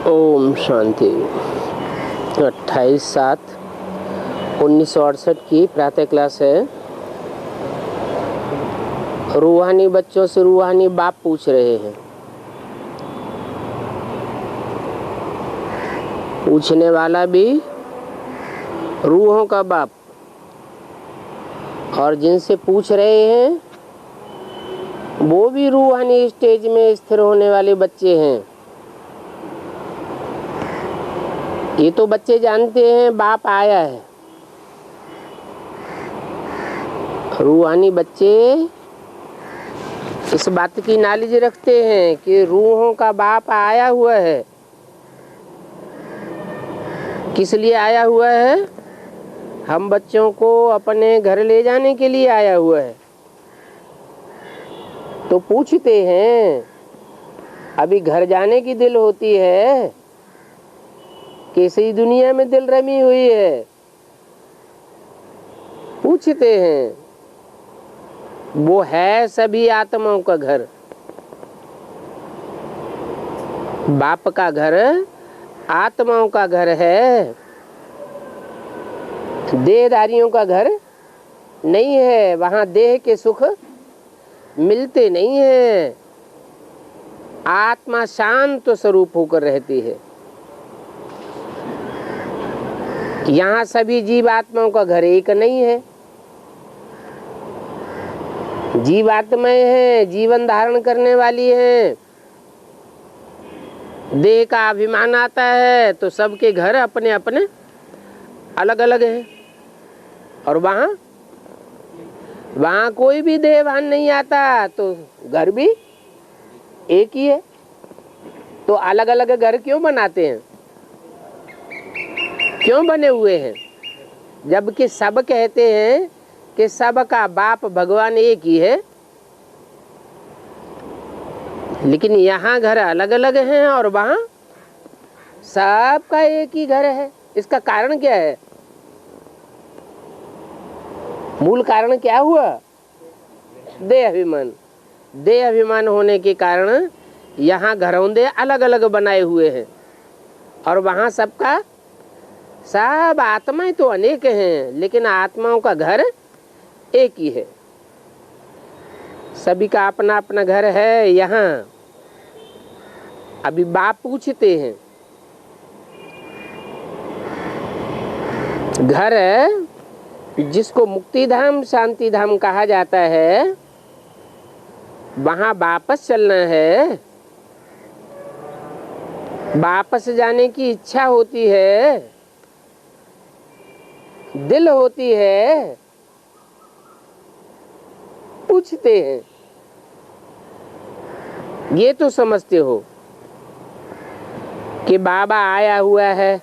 ओम शांति। 28/7/1968 की प्रातः क्लास है। रूहानी बच्चों से रूहानी बाप पूछ रहे हैं। पूछने वाला भी रूहों का बाप, और जिनसे पूछ रहे हैं वो भी रूहानी स्टेज में स्थिर होने वाले बच्चे हैं। ये तो बच्चे जानते हैं बाप आया है। रूहानी बच्चे इस बात की नॉलेज रखते हैं कि रूहों का बाप आया हुआ है। किस लिए आया हुआ है? हम बच्चों को अपने घर ले जाने के लिए आया हुआ है। तो पूछते हैं, अभी घर जाने की दिल होती है, कैसी दुनिया में दिल रमी हुई है? पूछते हैं। वो है सभी आत्माओं का घर। बाप का घर आत्माओं का घर है, देहधारियों का घर नहीं है। वहां देह के सुख मिलते नहीं है। आत्मा शांत स्वरूप होकर रहती है। यहाँ सभी जीवात्माओं का घर एक नहीं है। जीवात्माएं हैं, जीवन धारण करने वाली हैं। देह का अभिमान आता है तो सबके घर अपने अपने अलग अलग हैं। और वहाँ कोई भी देहभान नहीं आता तो घर भी एक ही है। तो अलग अलग घर क्यों बनाते हैं? क्यों बने हुए हैं? जबकि सब कहते हैं कि सबका बाप भगवान एक ही है, लेकिन यहाँ घर अलग अलग हैं और वहाँ सबका एक ही घर है। इसका कारण क्या है? मूल कारण क्या हुआ? देह अभिमान। देह अभिमान होने के कारण यहाँ घरौंदे अलग अलग बनाए हुए हैं, और वहाँ सबका सब आत्माएं तो अनेक हैं, लेकिन आत्माओं का घर एक ही है। सभी का अपना अपना घर है। यहाँ अभी बाप पूछते हैं, घर जिसको मुक्ति धाम शांति धाम कहा जाता है, वहां वापस चलना है। वापस जाने की इच्छा होती है, दिल होती है। पूछते हैं, ये तो समझते हो कि बाबा आया हुआ है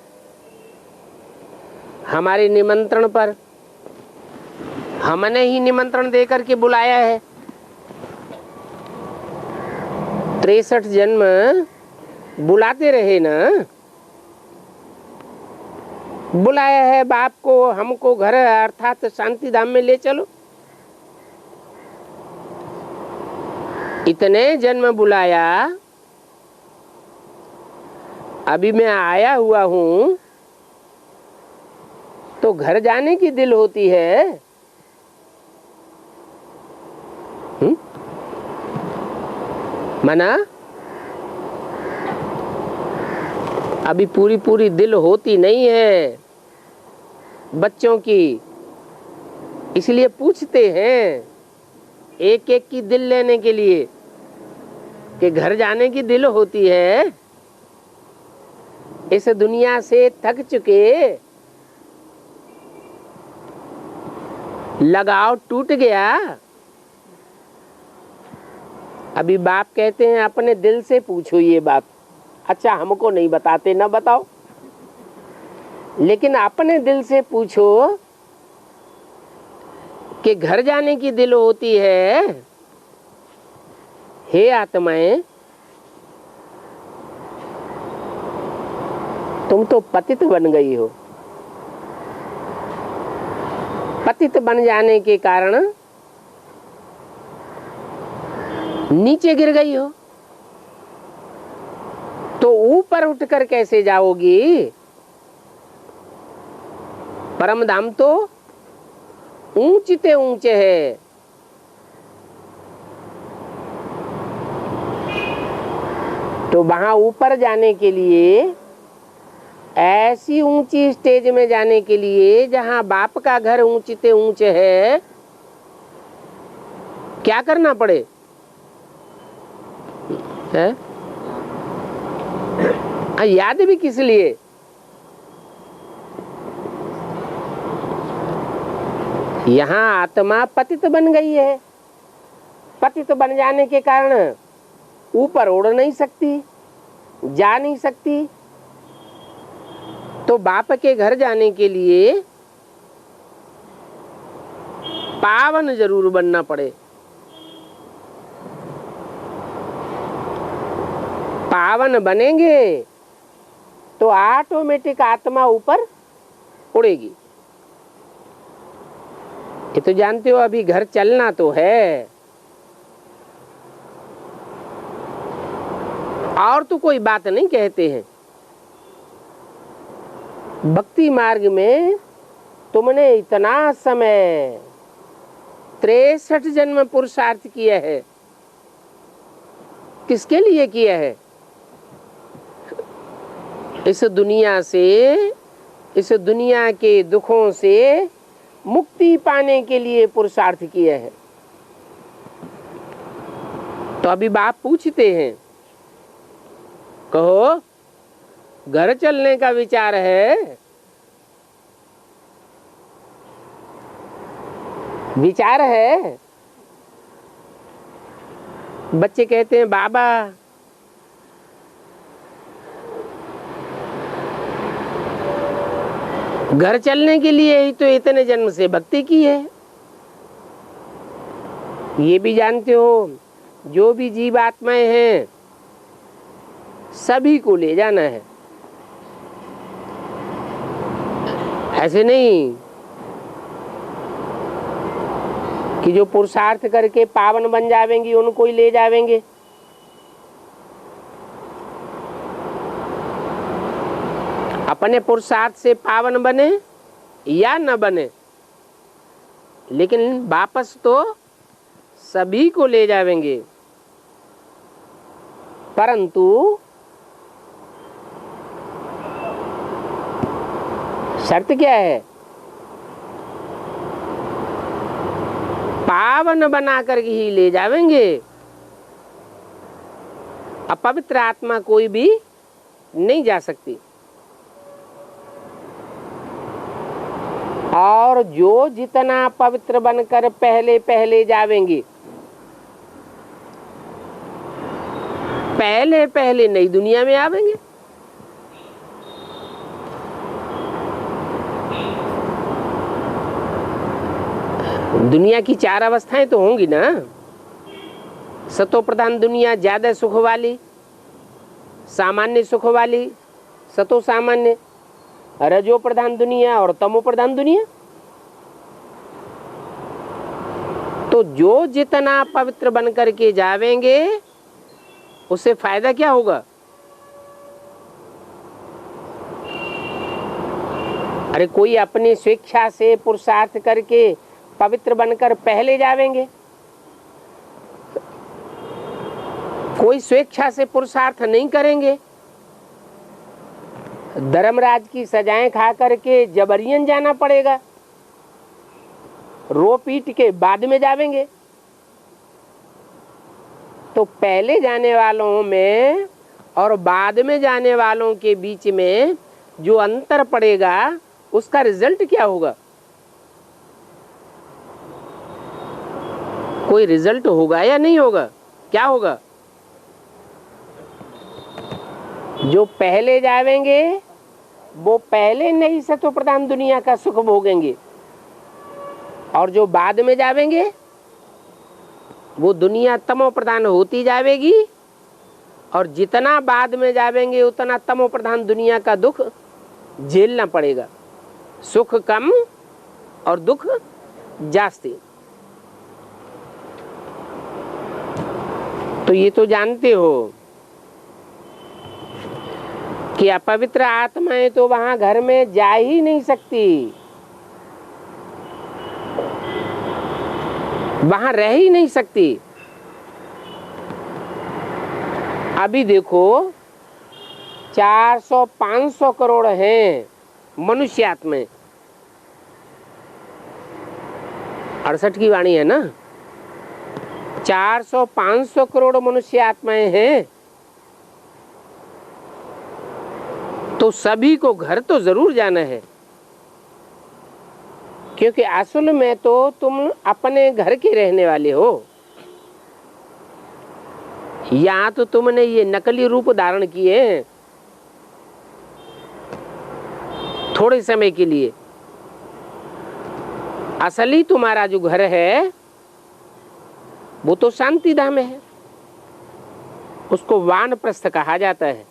हमारे निमंत्रण पर। हमने ही निमंत्रण देकर के बुलाया है। 63 जन्म बुलाते रहे ना। बुलाया है बाप को, हमको घर अर्थात शांति धाम में ले चलो। इतने जन्म बुलाया, अभी मैं आया हुआ हूं तो घर जाने की दिल होती है। मना अभी पूरी पूरी दिल होती नहीं है बच्चों की, इसलिए पूछते हैं एक एक की दिल लेने के लिए कि घर जाने की दिल होती है। इस दुनिया से थक चुके, लगाव टूट गया। अभी बाप कहते हैं अपने दिल से पूछो ये बात। अच्छा, हमको नहीं बताते, ना बताओ, लेकिन अपने दिल से पूछो कि घर जाने की दिल होती है। हे आत्माएं, तुम तो पतित बन गई हो। पतित बन जाने के कारण नीचे गिर गई हो। तो ऊपर उठकर कैसे जाओगी? परम धाम तो ऊंचते ऊंचे है। तो वहां ऊपर जाने के लिए, ऐसी ऊंची स्टेज में जाने के लिए जहां बाप का घर ऊंचते ऊंचे है, क्या करना पड़े? है? याद भी किस लिए? यहाँ आत्मा पतित बन गई है। पतित बन जाने के कारण ऊपर उड़ नहीं सकती, जा नहीं सकती। तो बाप के घर जाने के लिए पावन जरूर बनना पड़े। पावन बनेंगे तो ऑटोमेटिक आत्मा ऊपर उड़ेगी। ये तो जानते हो, अभी घर चलना तो है, और तो कोई बात नहीं कहते हैं। भक्ति मार्ग में तुमने इतना समय 63 जन्म पुरुषार्थ किया है। किसके लिए किया है? इस दुनिया से, इस दुनिया के दुखों से मुक्ति पाने के लिए पुरुषार्थ किया है। तो अभी बाप पूछते हैं, कहो घर चलने का विचार है? विचार है? बच्चे कहते हैं बाबा घर चलने के लिए ही तो इतने जन्म से भक्ति की है। ये भी जानते हो, जो भी जीव आत्माएं हैं सभी को ले जाना है। ऐसे नहीं कि जो पुरुषार्थ करके पावन बन जावेंगी उनको ही ले जावेंगे। अपने पुरुषार्थ से पावन बने या न बने, लेकिन वापस तो सभी को ले जावेंगे। परंतु शर्त क्या है? पावन बना कर ही ले जावेंगे। अपवित्र आत्मा कोई भी नहीं जा सकती। और जो जितना पवित्र बनकर पहले पहले जावेंगे, पहले पहले नई दुनिया में आवेंगे। दुनिया की 4 अवस्थाएं तो होंगी ना। सतो प्रधान दुनिया ज्यादा सुख वाली, सामान्य सुख वाली, सतो सामान्य, रजो प्रधान दुनिया और तमो प्रधान दुनिया। तो जो जितना पवित्र बन करके जावेंगे उससे फायदा क्या होगा? अरे कोई अपनी स्वेच्छा से पुरुषार्थ करके पवित्र बनकर पहले जावेंगे, कोई स्वेच्छा से पुरुषार्थ नहीं करेंगे। धर्मराज की सजाएं खा करके जबरियन जाना पड़ेगा, रो पीट के बाद में जावेंगे। तो पहले जाने वालों में और बाद में जाने वालों के बीच में जो अंतर पड़ेगा उसका रिजल्ट क्या होगा? कोई रिजल्ट होगा या नहीं होगा? क्या होगा? जो पहले जावेंगे वो पहले नहीं सतो प्रधान दुनिया का सुख भोगेंगे, और जो बाद में जावेंगे वो दुनिया तमो प्रधान होती जावेगी, और जितना बाद में जावेंगे उतना तमो प्रधान दुनिया का दुख झेलना पड़ेगा। सुख कम और दुख जास्ती। तो ये तो जानते हो कि अपवित्र आत्माएं तो वहां घर में जा ही नहीं सकती, वहां रह ही नहीं सकती। अभी देखो 400-500 करोड़ हैं मनुष्य आत्माएं, 68 की वाणी है ना, 400-500 करोड़ मनुष्य आत्माएं हैं, तो सभी को घर तो जरूर जाना है, क्योंकि असल में तो तुम अपने घर के रहने वाले हो। यहाँ तो तुमने ये नकली रूप धारण किए हैं थोड़े समय के लिए। असली तुम्हारा जो घर है वो तो शांति धाम है, उसको वानप्रस्थ कहा जाता है।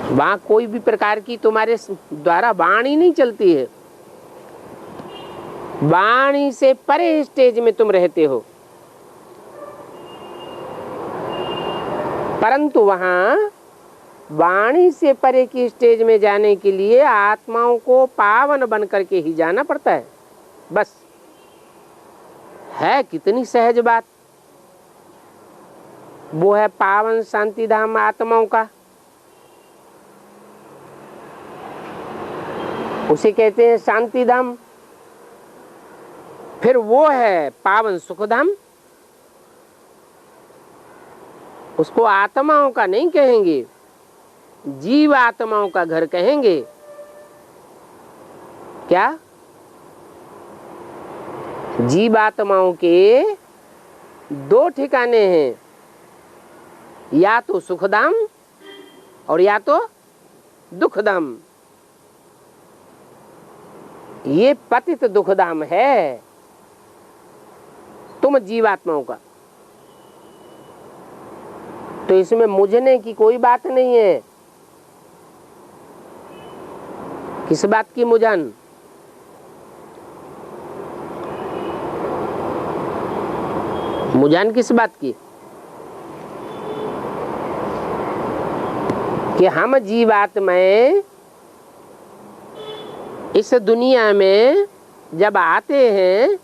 वहां कोई भी प्रकार की तुम्हारे द्वारा वाणी नहीं चलती है, वाणी से परे स्टेज में तुम रहते हो। परंतु वहां वाणी से परे की स्टेज में जाने के लिए आत्माओं को पावन बन करके ही जाना पड़ता है। बस है कितनी सहज बात। वो है पावन शांति धाम आत्माओं का, उसे कहते हैं शांति धाम। फिर वो है पावन सुख धाम, उसको आत्माओं का नहीं कहेंगे, जीव आत्माओं का घर कहेंगे। क्या? जीव आत्माओं के दो ठिकाने हैं, या तो सुखधाम और या तो दुखधाम। ये पतित दुखधाम है तुम जीवात्माओं का, तो इसमें मुझने की कोई बात नहीं है। किस बात की मुझन? मुझन किस बात की? कि हम जीवात्माएं इस दुनिया में जब आते हैं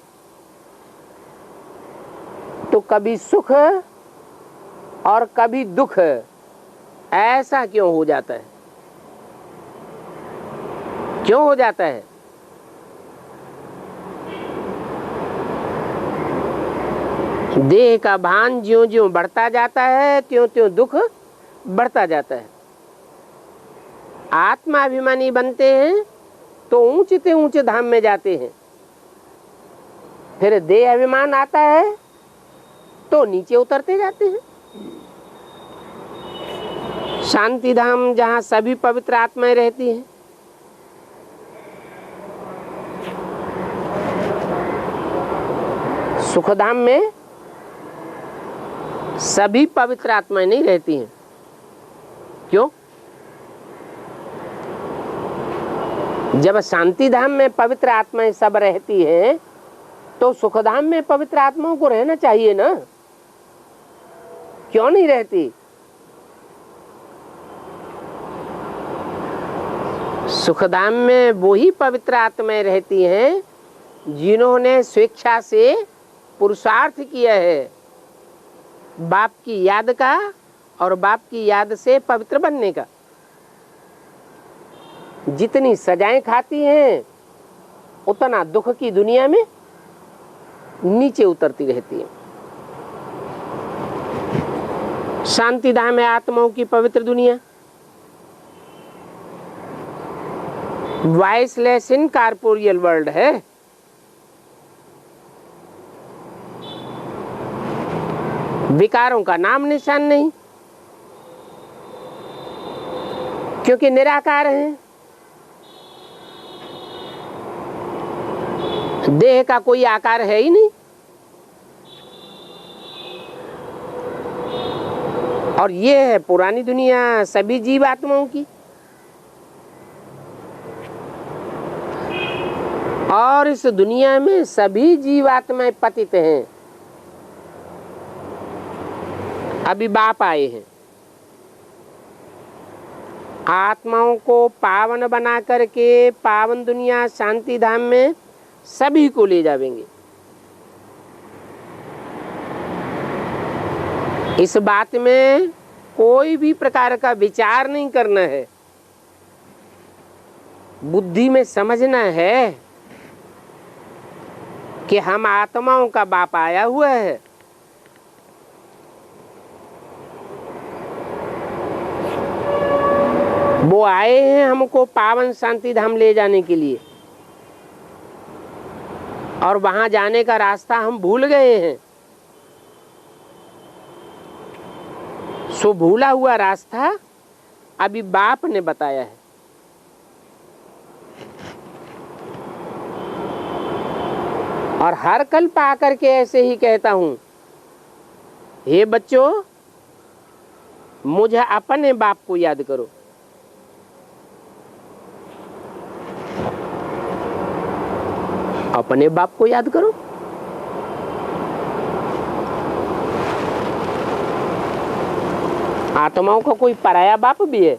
तो कभी सुख और कभी दुख, ऐसा क्यों हो जाता है? क्यों हो जाता है? देह का भान ज्यों ज्यों बढ़ता जाता है त्यों त्यों दुख बढ़ता जाता है। आत्माभिमानी बनते हैं तो ऊंचे से ऊंचे धाम में जाते हैं, फिर देह अभिमान आता है तो नीचे उतरते जाते हैं। शांति धाम जहां सभी पवित्र आत्माएं रहती हैं, सुखधाम में सभी पवित्र आत्माएं नहीं रहती हैं। क्यों? जब शांति धाम में पवित्र आत्माएं सब रहती हैं तो सुखधाम में पवित्र आत्माओं को रहना चाहिए ना, क्यों नहीं रहती? सुखधाम में वही पवित्र आत्माएं रहती हैं जिन्होंने स्वेच्छा से पुरुषार्थ किया है बाप की याद का और बाप की याद से पवित्र बनने का। जितनी सजाएं खाती हैं उतना दुख की दुनिया में नीचे उतरती रहती है। शांति धाम है आत्माओं की पवित्र दुनिया। वॉइसलेस इनकॉर्पोरियल वर्ल्ड है। विकारों का नाम निशान नहीं, क्योंकि निराकार है। देह का कोई आकार है ही नहीं, और ये है पुरानी दुनिया सभी जीवात्माओं की। और इस दुनिया में सभी जीवात्माएं पतित हैं। अभी बाप आए हैं, आत्माओं को पावन बना करके पावन दुनिया शांति धाम में सभी को ले जावेंगे। इस बात में कोई भी प्रकार का विचार नहीं करना है, बुद्धि में समझना है कि हम आत्माओं का बाप आया हुआ है। वो आए हैं हमको पावन शांति धाम ले जाने के लिए, और वहां जाने का रास्ता हम भूल गए हैं। सो भूला हुआ रास्ता अभी बाप ने बताया है। और हर कल्प आकर के ऐसे ही कहता हूं, हे बच्चों, मुझे अपने बाप को याद करो। अपने बाप को याद करो। आत्माओं का कोई पराया बाप भी है?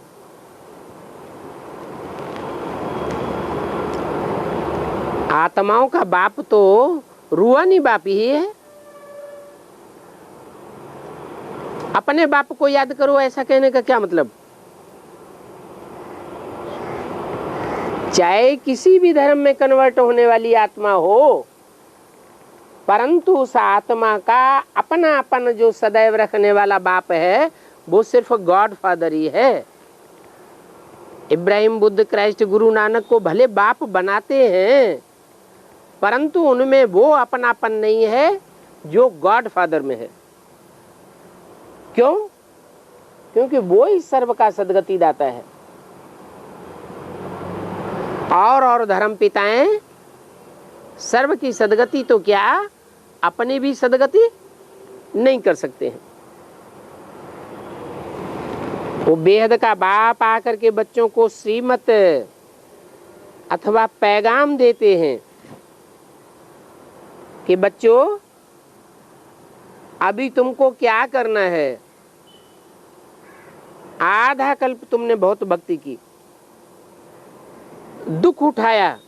आत्माओं का बाप तो रूहानी बाप ही है। अपने बाप को याद करो, ऐसा कहने का क्या मतलब? चाहे किसी भी धर्म में कन्वर्ट होने वाली आत्मा हो, परंतु उस आत्मा का अपना अपन जो सदैव रखने वाला बाप है वो सिर्फ गॉड फादर ही है। इब्राहिम, बुद्ध, क्राइस्ट, गुरु नानक को भले बाप बनाते हैं, परंतु उनमें वो अपनापन नहीं है जो गॉड फादर में है। क्यों? क्योंकि वो ही सर्व का सदगति दाता है। और धर्म पिताएं सर्व की सदगति तो क्या, अपनी भी सदगति नहीं कर सकते हैं। वो बेहद का बाप आकर के बच्चों को श्रीमत अथवा पैगाम देते हैं कि बच्चों, अभी तुमको क्या करना है। आधा कल्प तुमने बहुत भक्ति की, दुख उठाया,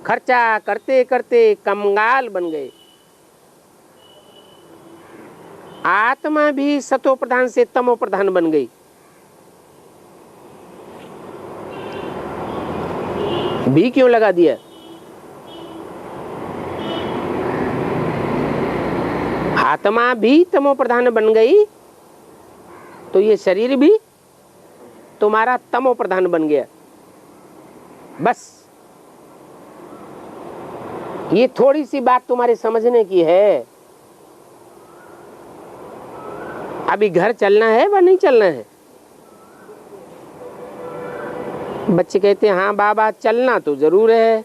खर्चा करते करते कंगाल बन गए। आत्मा भी सतो प्रधान से तमो प्रधान बन गई। भी क्यों लगा दिया? आत्मा भी तमो प्रधान बन गई तो ये शरीर भी तुम्हारा तमो प्रधान बन गया। बस ये थोड़ी सी बात तुम्हारे समझने की है। अभी घर चलना है व नहीं चलना है? बच्चे कहते हैं हाँ बाबा, चलना तो जरूर है,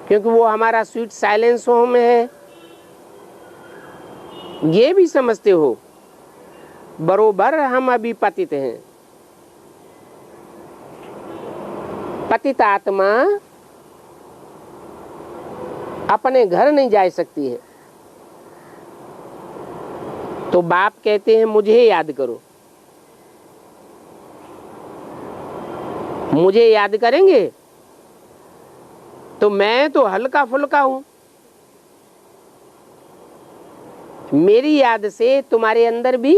क्योंकि वो हमारा स्वीट साइलेंस होम है। ये भी समझते हो बरोबर हम अभी पतित हैं। पतित आत्मा अपने घर नहीं जा सकती है, तो बाप कहते हैं मुझे याद करो। मुझे याद करेंगे तो मैं तो हल्का फुल्का हूं। मेरी याद से तुम्हारे अंदर भी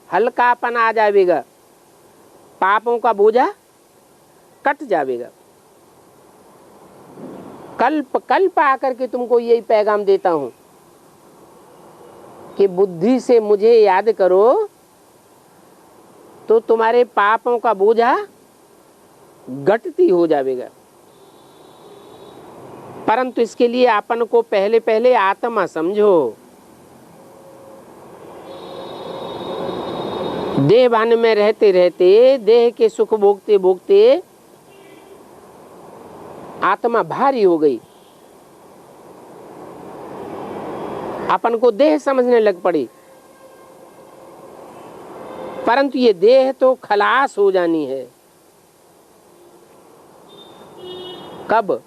हल्कापन आ जाएगा, पापों का बोझा कट जाएगा। कल्प कल्प आकर के तुमको यही पैगाम देता हूं कि बुद्धि से मुझे याद करो तो तुम्हारे पापों का बोझा घटती हो जाएगा। परंतु इसके लिए अपन को पहले पहले आत्मा समझो। देह भान में रहते रहते, देह के सुख भोगते भोगते आत्मा भारी हो गई। अपन को देह समझने लग पड़ी, परंतु ये देह तो खलास हो जानी है। कब?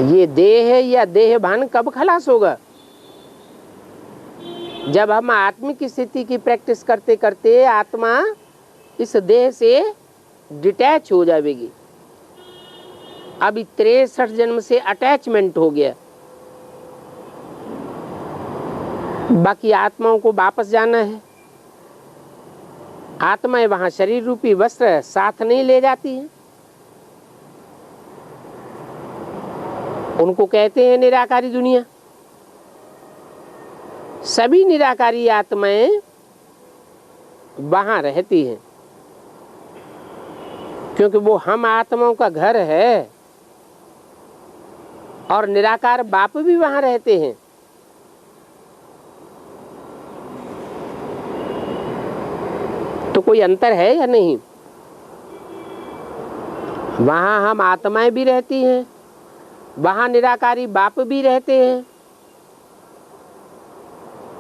ये देह या देह भान कब खलास होगा? जब हम आत्मिक स्थिति की प्रैक्टिस करते करते आत्मा इस देह से डिटैच हो जाएगी। अभी 63 जन्म से अटैचमेंट हो गया, बाकी आत्माओं को वापस जाना है। आत्माएं वहां शरीर रूपी वस्त्र साथ नहीं ले जाती हैं, उनको कहते हैं निराकारी दुनिया। सभी निराकारी आत्माएं वहां रहती हैं, क्योंकि वो हम आत्माओं का घर है और निराकार बाप भी वहां रहते हैं। तो कोई अंतर है या नहीं? वहां हम आत्माएं भी रहती हैं, वहां निराकारी बाप भी रहते हैं।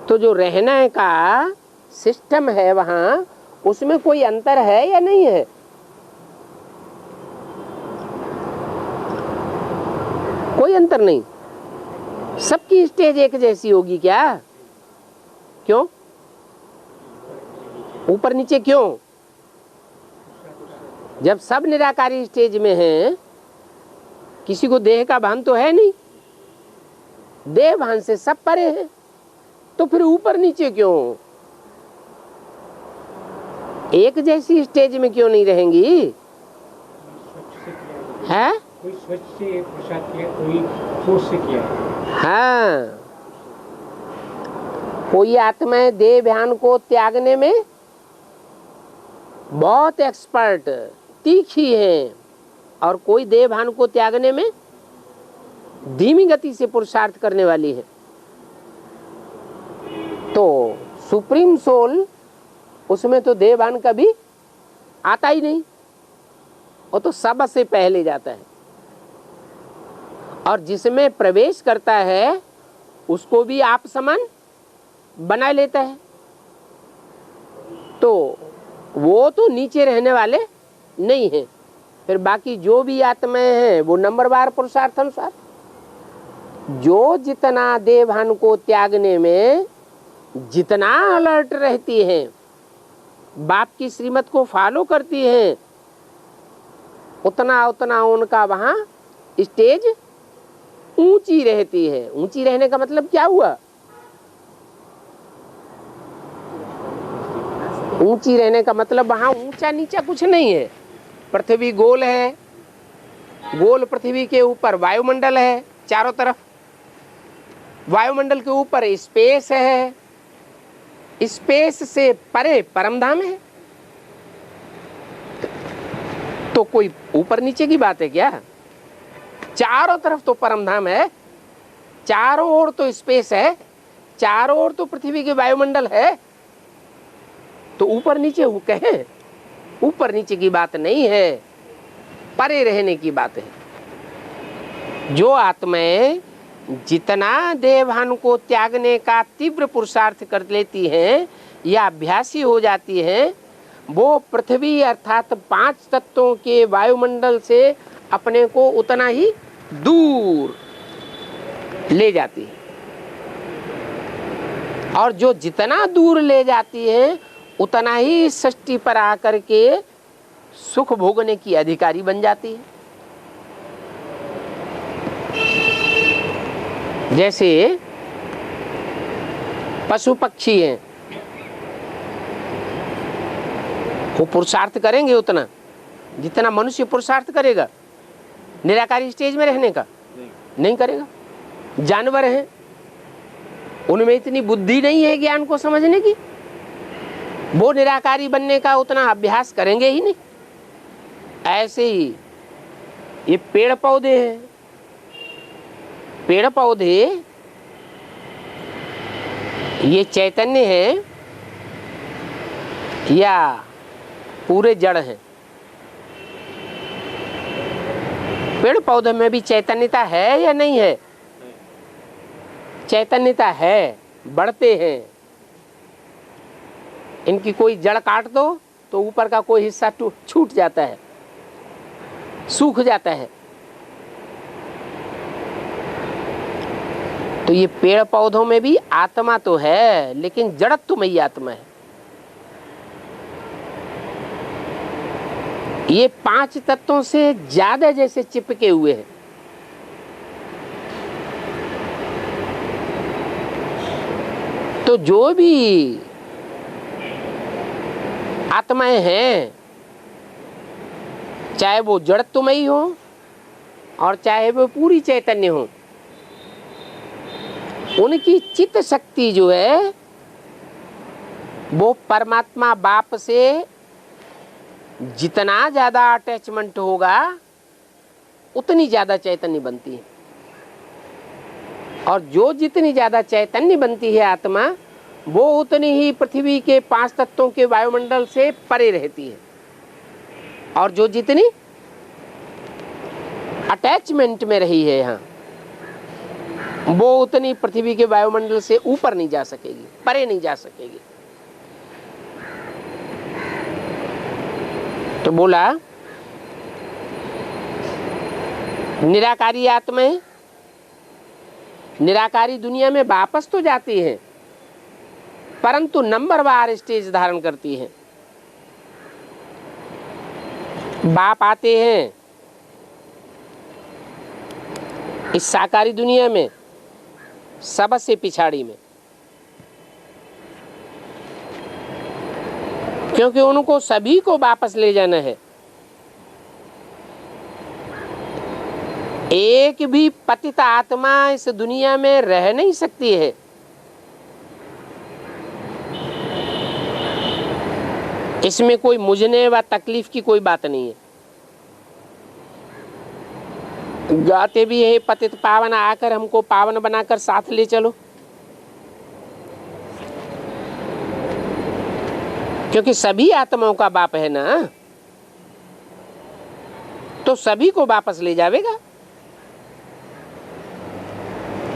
तो जो रहने का सिस्टम है वहां, उसमें कोई अंतर है या नहीं है? कोई अंतर नहीं। सबकी स्टेज एक जैसी होगी क्या? क्यों? ऊपर नीचे क्यों? जब सब निराकारी स्टेज में हैं, किसी को देह का भान तो है नहीं, देह भान से सब परे हैं, तो फिर ऊपर नीचे क्यों? एक जैसी स्टेज में क्यों नहीं रहेंगी? है कोई स्वच्छ से प्रसाद किया, कोई फोर्स से किया। हाँ, कोई आत्माएं देह ध्यान को त्यागने में बहुत एक्सपर्ट तीखी हैं, और कोई देह भान को त्यागने में धीमी गति से पुरुषार्थ करने वाली है। तो सुप्रीम सोल, उसमें तो देह भान कभी आता ही नहीं, वो तो सबसे पहले जाता है, और जिसमें प्रवेश करता है उसको भी आप समान बना लेता है। तो वो तो नीचे रहने वाले नहीं है। फिर बाकी जो भी आत्माएं हैं वो नंबरवार पुरुषार्थ अनुसार, जो जितना देह भान को त्यागने में जितना अलर्ट रहती हैं, बाप की श्रीमत को फॉलो करती हैं, उतना उतना उनका वहां स्टेज ऊंची रहती है। ऊंची रहने का मतलब क्या हुआ? ऊंची रहने का मतलब वहां ऊंचा नीचा कुछ नहीं है। पृथ्वी गोल है, गोल पृथ्वी के ऊपर वायुमंडल है, चारों तरफ वायुमंडल के ऊपर स्पेस है, स्पेस से परे परमधाम है। तो कोई ऊपर नीचे की बात है क्या? चारों तरफ तो परमधाम है, चारों ओर तो स्पेस है, चारों ओर तो पृथ्वी के वायुमंडल है। तो ऊपर नीचे वो कहें, ऊपर नीचे की बात नहीं है, परे रहने की बात है। जो आत्माएं जितना देहभान को त्यागने का तीव्र पुरुषार्थ कर लेती हैं या अभ्यासी हो जाती हैं, वो पृथ्वी अर्थात 5 तत्वों के वायुमंडल से अपने को उतना ही दूर ले जाती है। और जो जितना दूर ले जाती है उतना ही सृष्टि पर आकर के सुख भोगने की अधिकारी बन जाती है। जैसे पशु पक्षी हैं, वो पुरुषार्थ करेंगे उतना जितना मनुष्य पुरुषार्थ करेगा निराकारी स्टेज में रहने का? नहीं करेगा। जानवर हैं, उनमें इतनी बुद्धि नहीं है ज्ञान को समझने की, वो निराकारी बनने का उतना अभ्यास करेंगे ही नहीं। ऐसे ही ये पेड़ पौधे हैं, पेड़ पौधे ये चैतन्य है या पूरे जड़ हैं? पेड़ पौधे में भी चैतन्यता है या नहीं है? चैतन्यता है, बढ़ते हैं। इनकी कोई जड़ काट दो तो ऊपर का कोई हिस्सा छूट जाता है, सूख जाता है। तो ये पेड़ पौधों में भी आत्मा तो है, लेकिन जड़त्वमयी आत्मा है। ये 5 तत्वों से ज्यादा जैसे चिपके हुए हैं। तो जो भी आत्माएं हैं, चाहे वो जड़त्वमयी हो और चाहे वो पूरी चैतन्य हो, उनकी चित्त शक्ति जो है वो परमात्मा बाप से जितना ज्यादा अटैचमेंट होगा उतनी ज्यादा चैतन्य बनती है। और जो जितनी ज्यादा चैतन्य बनती है आत्मा, वो उतनी ही पृथ्वी के 5 तत्वों के वायुमंडल से परे रहती है। और जो जितनी अटैचमेंट में रही है यहाँ, वो उतनी पृथ्वी के वायुमंडल से ऊपर नहीं जा सकेगी, परे नहीं जा सकेगी। तो बोला निराकारी आत्माएं निराकारी दुनिया में वापस तो जाती हैं, परंतु नंबरवार स्टेज धारण करती हैं। बाप आते हैं इस साकारी दुनिया में सबसे पिछाड़ी में, क्योंकि उनको सभी को वापस ले जाना है। एक भी पतित आत्मा इस दुनिया में रह नहीं सकती है। इसमें कोई मुझने व तकलीफ की कोई बात नहीं है। गाते भी है पतित पावन आकर हमको पावन बनाकर साथ ले चलो, क्योंकि सभी आत्माओं का बाप है ना, तो सभी को वापस ले जावेगा।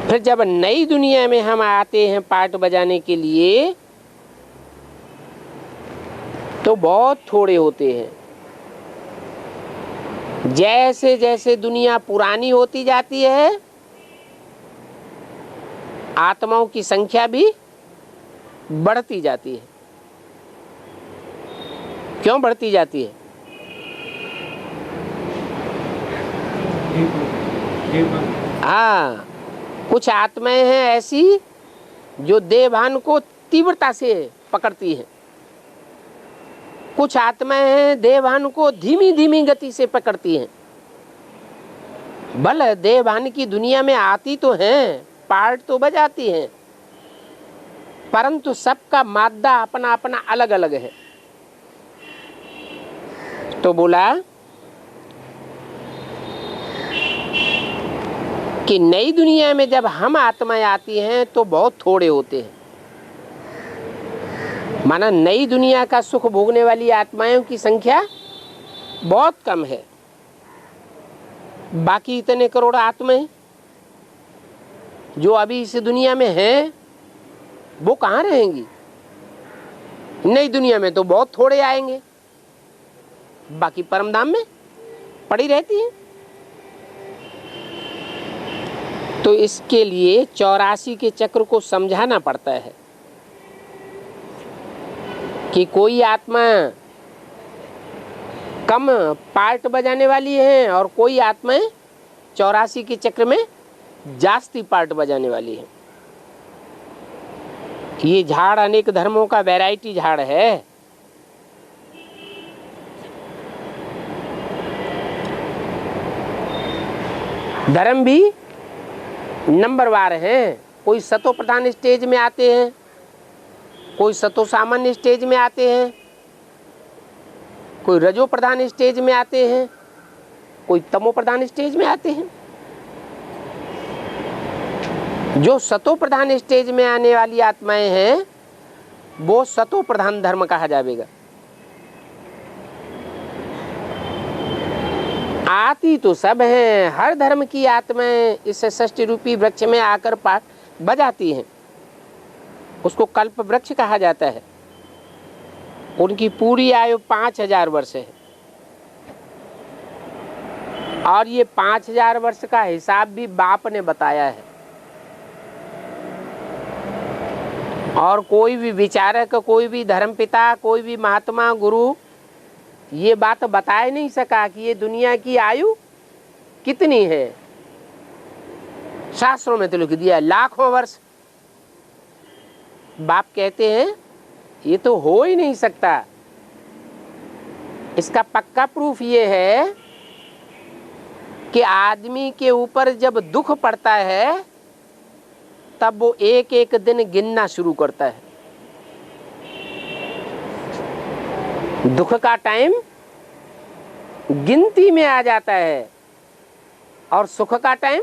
फिर जब नई दुनिया में हम आते हैं पार्ट बजाने के लिए, तो बहुत थोड़े होते हैं। जैसे जैसे दुनिया पुरानी होती जाती है, आत्माओं की संख्या भी बढ़ती जाती है। क्यों बढ़ती जाती है? हाँ, कुछ आत्माएं हैं ऐसी जो देवभान को तीव्रता से पकड़ती हैं। कुछ आत्माएं हैं देवभान को धीमी धीमी गति से पकड़ती हैं। भले देवभान की दुनिया में आती तो हैं, पार्ट तो बजाती हैं, परंतु सबका मादा अपना अपना अलग अलग है। तो बोला कि नई दुनिया में जब हम आत्माएं आती हैं तो बहुत थोड़े होते हैं। माना नई दुनिया का सुख भोगने वाली आत्माओं की संख्या बहुत कम है। बाकी इतने करोड़ आत्माएं जो अभी इस दुनिया में हैं, वो कहाँ रहेंगी? नई दुनिया में तो बहुत थोड़े आएंगे, बाकी परमधाम में पड़ी रहती हैं। तो इसके लिए 84 के चक्र को समझाना पड़ता है कि कोई आत्मा कम पार्ट बजाने वाली है और कोई आत्माएं 84 के चक्र में जास्ती पार्ट बजाने वाली है। ये झाड़ अनेक धर्मों का वैरायटी झाड़ है। धर्म भी नंबरवार हैं। कोई सतो प्रधान स्टेज में आते हैं, कोई सतो सामान्य स्टेज में आते हैं, कोई रजो प्रधान स्टेज में आते हैं, कोई तमो प्रधान स्टेज में आते हैं। जो सतो प्रधान स्टेज में आने वाली आत्माएं हैं, वो सतो प्रधान धर्म कहा जाएगा। आती तो सब हैं, हर धर्म की आत्माएं इस षष्टि रूपी वृक्ष में आकर पाठ बजाती हैं। उसको कल्प वृक्ष कहा जाता है। उनकी पूरी आयु 5000 वर्ष है। और ये 5000 वर्ष का हिसाब भी बाप ने बताया है। और कोई भी विचारक, कोई भी धर्मपिता, कोई भी महात्मा गुरु ये बात बता ही नहीं सका कि ये दुनिया की आयु कितनी है। शास्त्रों में तो लिख दिया लाखों वर्ष। बाप कहते हैं ये तो हो ही नहीं सकता। इसका पक्का प्रूफ ये है कि आदमी के ऊपर जब दुख पड़ता है तब वो एक एक दिन गिनना शुरू करता है। दुख का टाइम गिनती में आ जाता है और सुख का टाइम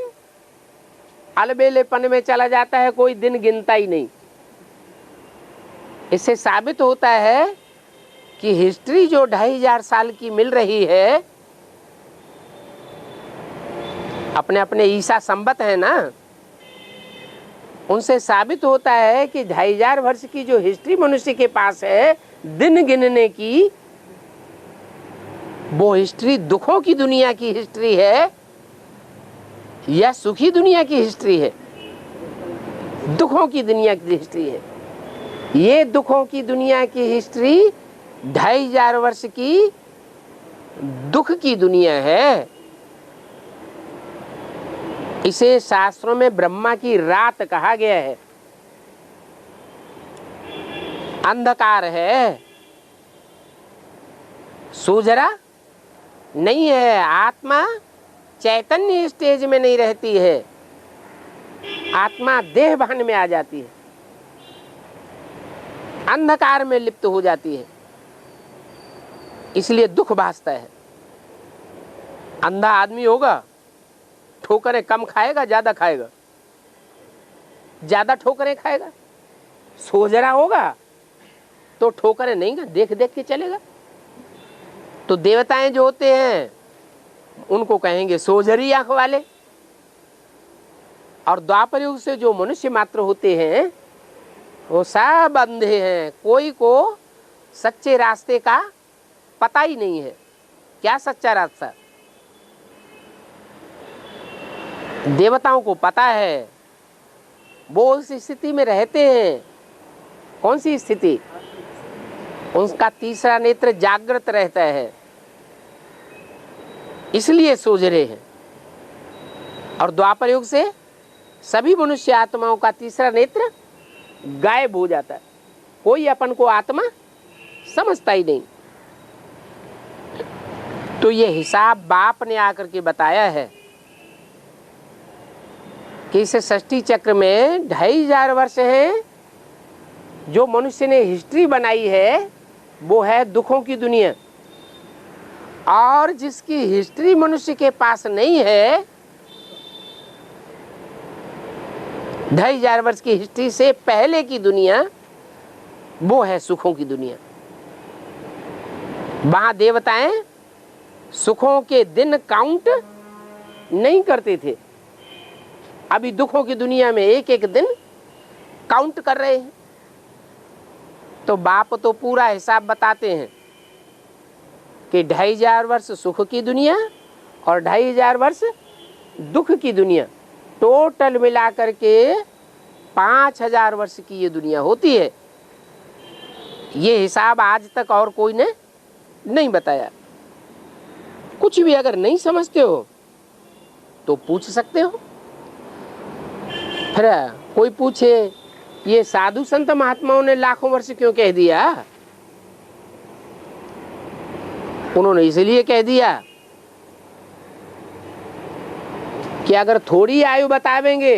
अलबेलेपन में चला जाता है, कोई दिन गिनता ही नहीं। इससे साबित होता है कि हिस्ट्री जो 2500 साल की मिल रही है, अपने अपने ईसा संवत है ना, उनसे साबित होता है कि 2500 वर्ष की जो हिस्ट्री मनुष्य के पास है दिन गिनने की, वो हिस्ट्री दुखों की दुनिया की हिस्ट्री है या सुखी दुनिया की हिस्ट्री है? दुखों की दुनिया की हिस्ट्री है। ये दुखों की दुनिया की हिस्ट्री 2500 वर्ष की दुख की दुनिया है। इसे शास्त्रों में ब्रह्मा की रात कहा गया है। अंधकार है, सुजरा नहीं है। आत्मा चैतन्य स्टेज में नहीं रहती है, आत्मा देह भान में आ जाती है, अंधकार में लिप्त हो जाती है, इसलिए दुख भासता है। अंधा आदमी होगा, ठोकरें कम खाएगा, ज्यादा खाएगा, ज्यादा ठोकरें खाएगा। सोजरा होगा तो ठोकरें नहीं, देख देख के चलेगा। तो देवताएं जो होते हैं उनको कहेंगे सोजरी आंख वाले, और द्वापर युग से जो मनुष्य मात्र होते हैं वो सब अंधे हैं। कोई को सच्चे रास्ते का पता ही नहीं है। क्या सच्चा रास्ता? देवताओं को पता है, वो उस स्थिति में रहते हैं। कौन सी स्थिति? उनका तीसरा नेत्र जागृत रहता है, इसलिए सोजरे हैं। और द्वापर युग से सभी मनुष्य आत्माओं का तीसरा नेत्र गायब हो जाता है। कोई अपन को आत्मा समझता ही नहीं। तो ये हिसाब बाप ने आकर के बताया है कि इस सृष्टि चक्र में 2500 वर्ष है। जो मनुष्य ने हिस्ट्री बनाई है वो है दुखों की दुनिया, और जिसकी हिस्ट्री मनुष्य के पास नहीं है, 2500 वर्ष की हिस्ट्री से पहले की दुनिया, वो है सुखों की दुनिया। वहां देवताएं सुखों के दिन काउंट नहीं करते थे। अभी दुखों की दुनिया में एक एक दिन काउंट कर रहे हैं। तो बाप तो पूरा हिसाब बताते हैं कि 2500 वर्ष सुख की दुनिया और 2500 वर्ष दुख की दुनिया, टोटल मिलाकर के 5000 वर्ष की ये दुनिया होती है। ये हिसाब आज तक और कोई ने नहीं बताया। कुछ भी अगर नहीं समझते हो तो पूछ सकते हो। फिर कोई पूछे ये साधु संत महात्माओं ने लाखों वर्ष क्यों कह दिया? उन्होंने इसलिए कह दिया कि अगर थोड़ी आयु बतावेंगे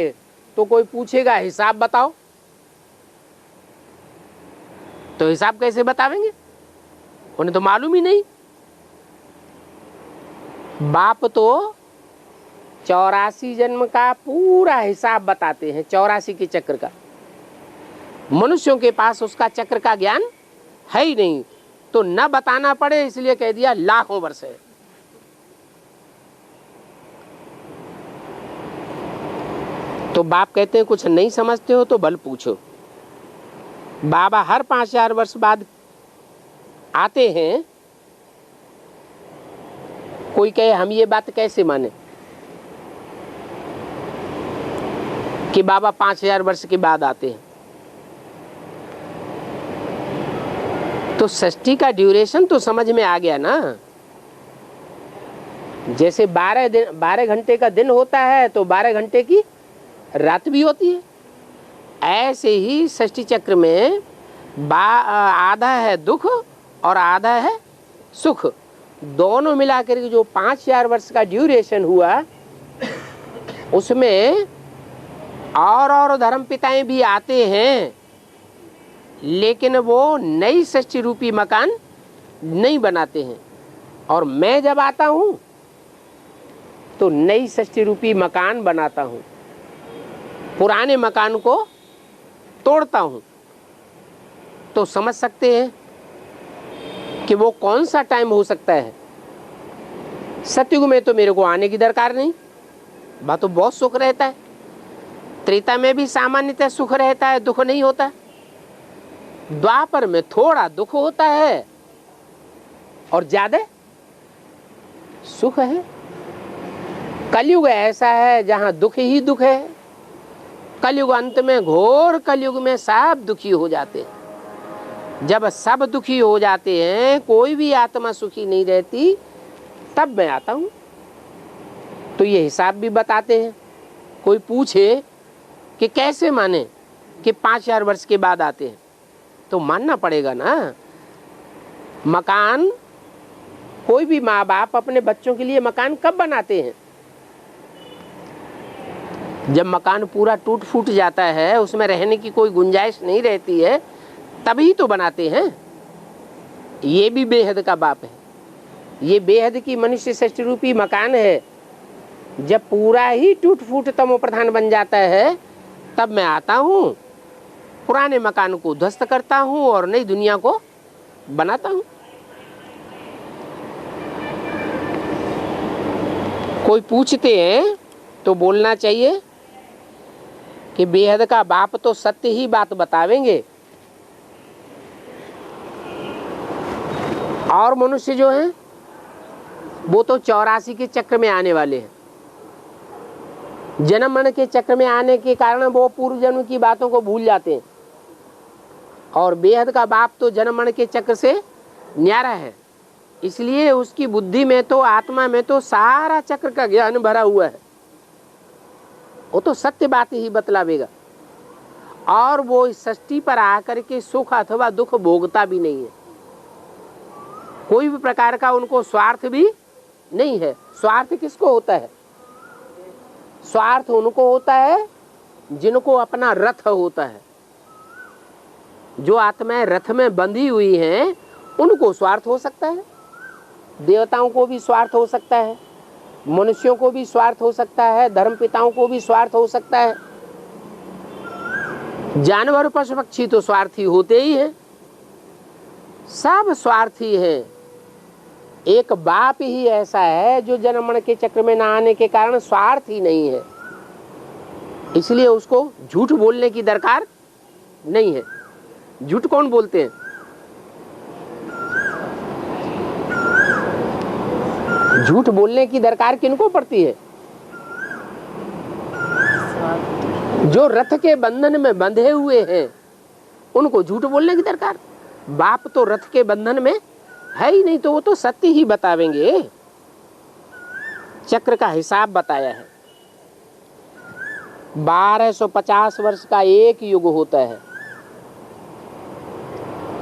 तो कोई पूछेगा हिसाब बताओ, तो हिसाब कैसे बतावेंगे? उन्हें तो मालूम ही नहीं। बाप तो 84 जन्म का पूरा हिसाब बताते हैं, 84 के चक्र का। मनुष्यों के पास उसका चक्र का ज्ञान है ही नहीं, तो न बताना पड़े इसलिए कह दिया लाखों वर्ष है। तो बाप कहते हैं कुछ नहीं समझते हो तो बल पूछो। बाबा हर 5000 वर्ष बाद आते हैं। कोई कहे हम ये बात कैसे माने कि बाबा 5000 वर्ष के बाद आते हैं? तो षष्ठी का ड्यूरेशन तो समझ में आ गया ना। जैसे 12 घंटे का दिन होता है तो 12 घंटे की रात भी होती है। ऐसे ही षष्ठी चक्र में आधा है दुख और आधा है सुख, दोनों मिलाकर के जो 5000 वर्ष का ड्यूरेशन हुआ, उसमें और धर्म पिताएं भी आते हैं, लेकिन वो नई षष्ठी रूपी मकान नहीं बनाते हैं। और मैं जब आता हूँ तो नई षष्ठी रूपी मकान बनाता हूँ, पुराने मकान को तोड़ता हूँ। तो समझ सकते हैं कि वो कौन सा टाइम हो सकता है। सतयुग में तो मेरे को आने की दरकार नहीं, वहाँ तो बहुत सुख रहता है। त्रेता में भी सामान्यतः सुख रहता है, दुख नहीं होता। द्वापर में थोड़ा दुख होता है और ज्यादा सुख है। कलयुग ऐसा है जहां दुख ही दुख है। कलयुग अंत में, घोर कलयुग में सब दुखी हो जाते हैं। जब सब दुखी हो जाते हैं, कोई भी आत्मा सुखी नहीं रहती, तब मैं आता हूं। तो ये हिसाब भी बताते हैं। कोई पूछे कि कैसे माने कि 5000 वर्ष के बाद आते हैं, तो मानना पड़ेगा ना। मकान, कोई भी माँ बाप अपने बच्चों के लिए मकान कब बनाते हैं? जब मकान पूरा टूट फूट जाता है, उसमें रहने की कोई गुंजाइश नहीं रहती है, तभी तो बनाते हैं। ये भी बेहद का बाप है। ये बेहद की मनुष्य षष्ठी रूपी मकान है। जब पूरा ही टूट फूट तमो प्रधान बन जाता है, तब मैं आता हूँ, पुराने मकान को ध्वस्त करता हूँ और नई दुनिया को बनाता हूँ। कोई पूछते हैं तो बोलना चाहिए कि बेहद का बाप तो सत्य ही बात बतावेंगे, और मनुष्य जो हैं वो तो 84 के चक्र में आने वाले हैं। जन्म मरण के चक्र में आने के कारण वो पूर्व जन्म की बातों को भूल जाते हैं। और बेहद का बाप तो जन्म मरण के चक्र से न्यारा है, इसलिए उसकी बुद्धि में तो, आत्मा में तो सारा चक्र का ज्ञान भरा हुआ है। वो तो सत्य बात ही बतलावेगा। और वो इस षष्ठी पर आकर के सुख अथवा दुख भोगता भी नहीं है। कोई भी प्रकार का उनको स्वार्थ भी नहीं है। स्वार्थ किसको होता है? स्वार्थ उनको होता है जिनको अपना रथ होता है। जो आत्माएं रथ में बंधी हुई हैं, उनको स्वार्थ हो सकता है। देवताओं को भी स्वार्थ हो सकता है, मनुष्यों को भी स्वार्थ हो सकता है, धर्मपिताओं को भी स्वार्थ हो सकता है। जानवर पशु पक्षी तो स्वार्थी होते ही हैं, सब स्वार्थी हैं। एक बाप ही ऐसा है जो जन्म मरण के चक्र में न आने के कारण स्वार्थ ही नहीं है, इसलिए उसको झूठ बोलने की दरकार नहीं है। झूठ कौन बोलते हैं? झूठ बोलने की दरकार किनको पड़ती है? जो रथ के बंधन में बंधे हुए हैं, उनको झूठ बोलने की दरकार। बाप तो रथ के बंधन में है ही नहीं, तो वो तो सत्य ही बतावेंगे। चक्र का हिसाब बताया है। 1250 वर्ष का एक युग होता है।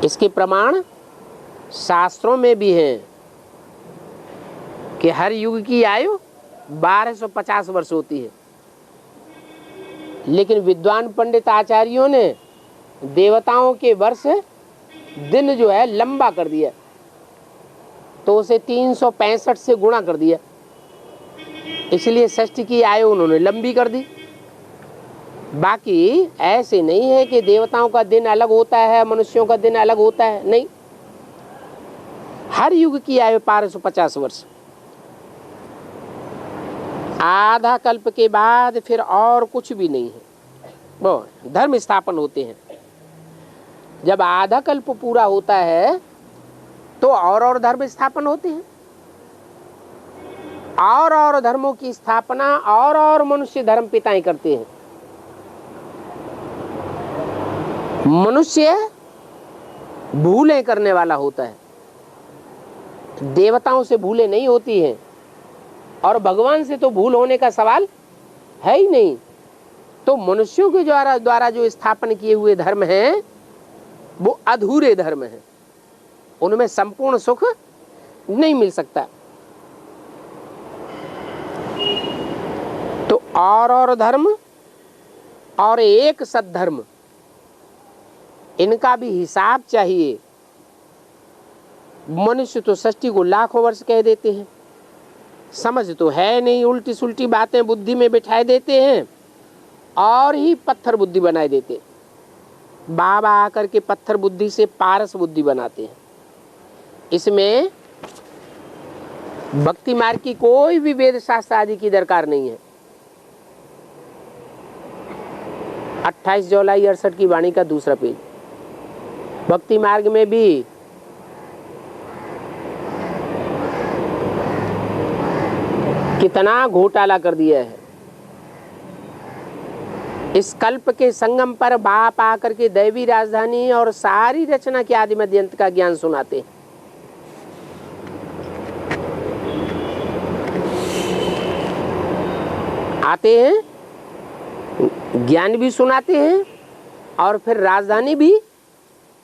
इसके प्रमाण शास्त्रों में भी हैं कि हर युग की आयु 1250 वर्ष होती है। लेकिन विद्वान पंडित आचार्यों ने देवताओं के वर्ष दिन जो है लंबा कर दिया, तो उसे 365 से गुणा कर दिया, इसलिए षष्ठी की आयु उन्होंने लंबी कर दी। बाकी ऐसे नहीं है कि देवताओं का दिन अलग होता है, मनुष्यों का दिन अलग होता है, नहीं। हर युग की आयु 1250 वर्ष। आधा कल्प के बाद फिर और कुछ भी नहीं है, वो धर्म स्थापन होते हैं। जब आधा कल्प पूरा होता है तो और धर्म स्थापन होते हैं, और धर्मों की स्थापना और मनुष्य धर्म पिताएं करते हैं। भूलें करने वाला होता है। देवताओं से भूलें नहीं होती हैं, और भगवान से तो भूल होने का सवाल है ही नहीं। तो मनुष्यों के द्वारा जो स्थापन किए हुए धर्म हैं वो अधूरे धर्म हैं, उनमें संपूर्ण सुख नहीं मिल सकता। तो और धर्म और एक सद्धर्म, इनका भी हिसाब चाहिए। मनुष्य तो सृष्टि को लाखों वर्ष कह देते हैं, समझ तो है नहीं, उल्टी सुल्टी बातें बुद्धि में बिठाए देते हैं और ही पत्थर बुद्धि बनाए देते। बाबा आकर के पत्थर बुद्धि से पारस बुद्धि बनाते हैं। इसमें भक्ति मार्ग की कोई भी वेद शास्त्र आदि की दरकार नहीं है। 28 जुलाई 68 की वाणी का दूसरा पेज। भक्ति मार्ग में भी कितना घोटाला कर दिया है। इस कल्प के संगम पर बाप आकर के दैवी राजधानी और सारी रचना के आदि मध्य अंत का ज्ञान सुनाते हैं। आते हैं, ज्ञान भी सुनाते हैं और फिर राजधानी भी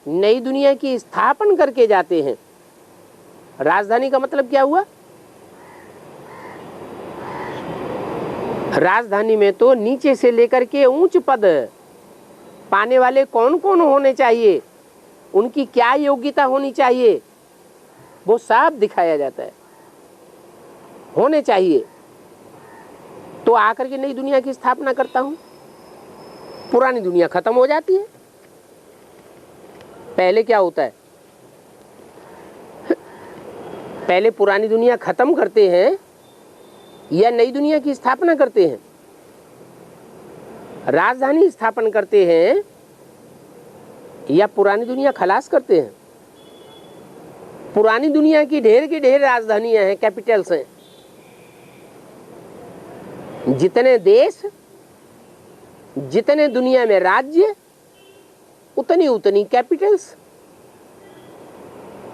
नई दुनिया की स्थापन करके जाते हैं। राजधानी का मतलब क्या हुआ? राजधानी में तो नीचे से लेकर के ऊंच पद पाने वाले कौन कौन होने चाहिए, उनकी क्या योग्यता होनी चाहिए, वो सब दिखाया जाता है। होने चाहिए तो आकर के नई दुनिया की स्थापना करता हूं। पुरानी दुनिया खत्म हो जाती है। पहले क्या होता है? पहले पुरानी दुनिया खत्म करते हैं या नई दुनिया की स्थापना करते हैं? राजधानी स्थापन करते हैं या पुरानी दुनिया खलास करते हैं? पुरानी दुनिया की ढेर की ढेर राजधानियां हैं, कैपिटल्स हैं। जितने देश, जितने दुनिया में राज्य, उतनी उतनी कैपिटल्स।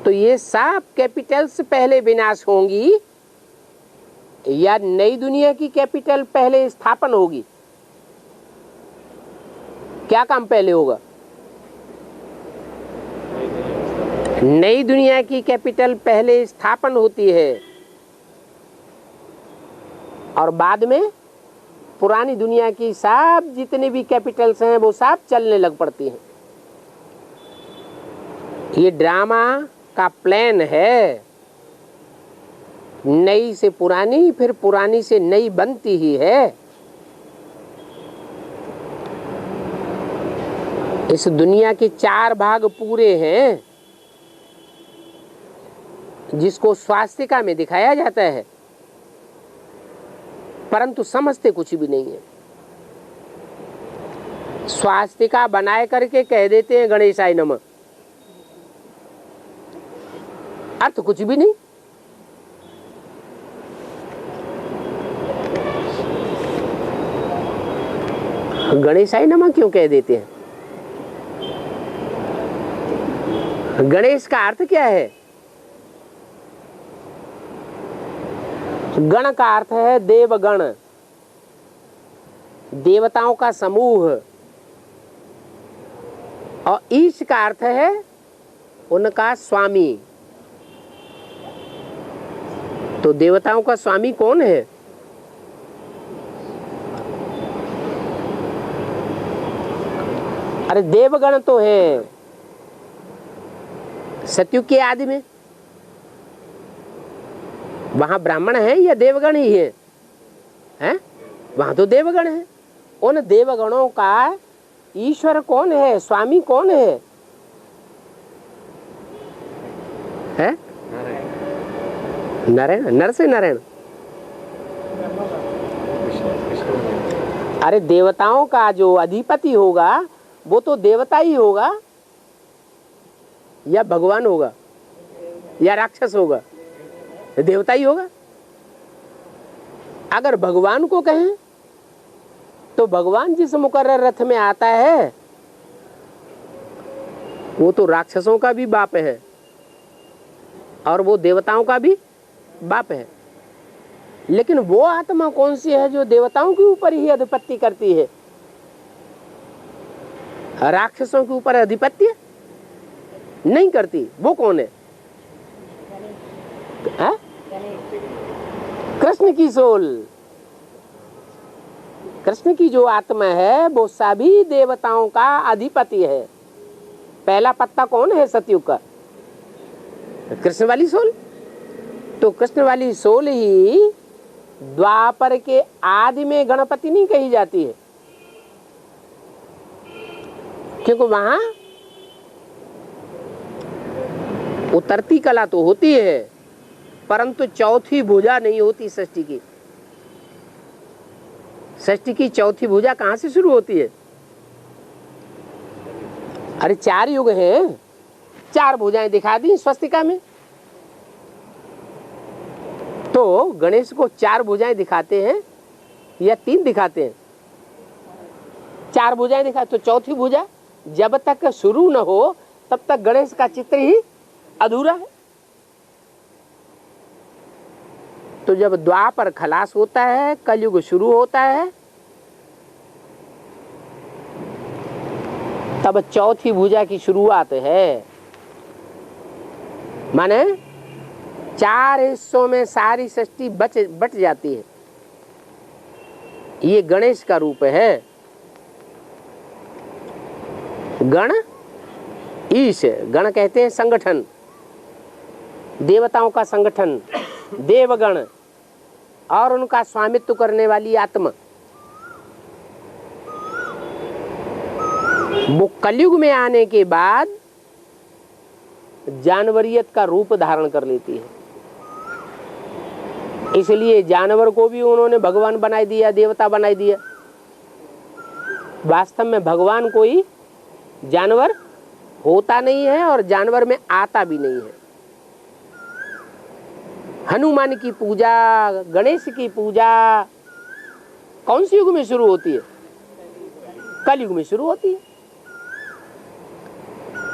तो ये सब कैपिटल्स पहले विनाश होंगी या नई दुनिया की कैपिटल पहले स्थापन होगी? क्या काम पहले होगा? नई दुनिया की कैपिटल पहले स्थापन होती है और बाद में पुरानी दुनिया की सब जितनी भी कैपिटल्स हैं वो सब चलने लग पड़ती हैं। ये ड्रामा का प्लान है। नई से पुरानी, फिर पुरानी से नई बनती ही है। इस दुनिया के 4 भाग पूरे हैं जिसको स्वास्तिका में दिखाया जाता है, परंतु समझते कुछ भी नहीं है। स्वास्तिका बनाए करके कह देते हैं गणेशाय नमः, अर्थ कुछ भी नहीं। गणेशाय नमः क्यों कह देते हैं? गणेश का अर्थ क्या है? गण का अर्थ है देवगण, देवताओं का समूह, और ईश का अर्थ है उनका स्वामी। तो देवताओं का स्वामी कौन है? अरे देवगण तो है सतयुग के आदि में। वहां ब्राह्मण है या देवगण ही है? हैं? वहां तो देवगण है। उन देवगणों का ईश्वर कौन है, स्वामी कौन है? हैं? नारायण, नर से नारायण। अरे देवताओं का जो अधिपति होगा वो तो देवता ही होगा या भगवान होगा या राक्षस होगा? देवता ही होगा। अगर भगवान को कहें तो भगवान जिस मुकर्रर रथ में आता है वो तो राक्षसों का भी बाप है और वो देवताओं का भी बाप है, लेकिन वो आत्मा कौन सी है जो देवताओं के ऊपर ही अधिपत्य करती है, राक्षसों के ऊपर अधिपत्य नहीं करती? वो कौन है? कृष्ण की सोल। कृष्ण की जो आत्मा है वो सभी देवताओं का अधिपति है। पहला पत्ता कौन है सतयुग का? कृष्ण वाली सोल। तो कृष्ण वाली सोल ही द्वापर के आदि में गणपति नहीं कही जाती है, क्योंकि वहां उतरती कला तो होती है परंतु चौथी भुजा नहीं होती सृष्टि की। सृष्टि की चौथी भुजा कहां से शुरू होती है? अरे 4 युग हैं, 4 भुजाएं दिखा दी स्वस्तिका में। तो गणेश को 4 भुजाएं दिखाते हैं या 3 दिखाते हैं? 4 भुजाएं दिखाते, तो चौथी भुजा जब तक शुरू न हो तब तक गणेश का चित्र ही अधूरा है। तो जब द्वापर खलास होता है, कलयुग शुरू होता है, तब चौथी भुजा की शुरुआत है। माने 4 हिस्सों में सारी सृष्टि बट जाती है। ये गणेश का रूप है। गण ईश, गण कहते हैं संगठन, देवताओं का संगठन, देवगण और उनका स्वामित्व करने वाली आत्मा। वो कलयुग में आने के बाद जानवरियत का रूप धारण कर लेती है। इसलिए जानवर को भी उन्होंने भगवान बना दिया, देवता बना दिया। वास्तव में भगवान कोई जानवर होता नहीं है और जानवर में आता भी नहीं है। हनुमान की पूजा, गणेश की पूजा कौन सी युग में शुरू होती है? कलयुग में शुरू होती है।